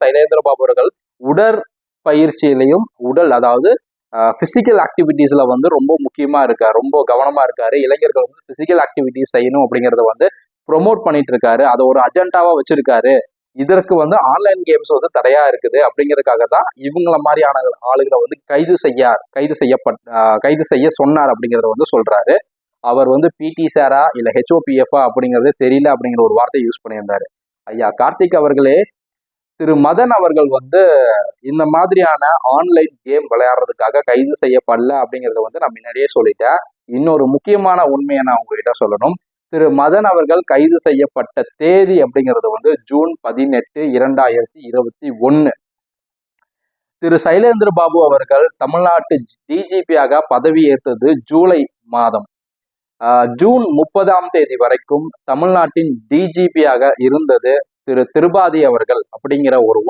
சைலேந்திர பாபு அவர்கள் உடற்பயிற்சியிலையும் அதாவது பிசிக்கல் ஆக்டிவிட்டீஸ்ல வந்து ரொம்ப முக்கியமா இருக்காரு, ரொம்ப கவனமா இருக்காரு. இளைஞர்கள் வந்து பிசிக்கல் ஆக்டிவிட்டிஸ் செய்யணும் அப்படிங்கறத வந்து ப்ரொமோட் பண்ணிட்டு இருக்காரு. அதை ஒரு அஜெண்டாவா வச்சிருக்காரு. இதற்கு வந்து ஆன்லைன் கேம்ஸ் வந்து தடையா இருக்குது அப்படிங்கிறதுக்காக தான் இவங்கள மாதிரியான ஆளுகளை வந்து கைது செய்ய சொன்னார் அப்படிங்கிறத வந்து சொல்றாரு. அவர் வந்து பிடி சாரா இல்ல ஹெச்ஓபிஎஃப் அப்படிங்கிறது தெரியல அப்படிங்கிற ஒரு வார்த்தையை யூஸ் பண்ணியிருந்தாரு. ஐயா கார்த்திக் அவர்களே, திரு மதன் அவர்கள் வந்து இந்த மாதிரியான ஆன்லைன் கேம் விளையாடுறதுக்காக கைது செய்யப்படல அப்படிங்கறத வந்து நான் முன்னாடியே சொல்லிட்டேன். இன்னொரு முக்கியமான உண்மையை நான் உங்ககிட்ட சொல்லணும். திரு மதன் அவர்கள் கைது செய்யப்பட்ட தேதி அப்படிங்கிறது வந்து ஜூன் 18, 2021. திரு சைலேந்திர பாபு அவர்கள் தமிழ்நாட்டு டிஜிபியாக பதவி ஏற்றது ஜூலை மாதம். ஜூன் 30 வரைக்கும் தமிழ்நாட்டின் டிஜிபியாக இருந்தது திரு திரிபாதி அவர்கள் அப்படிங்கிற ஒரு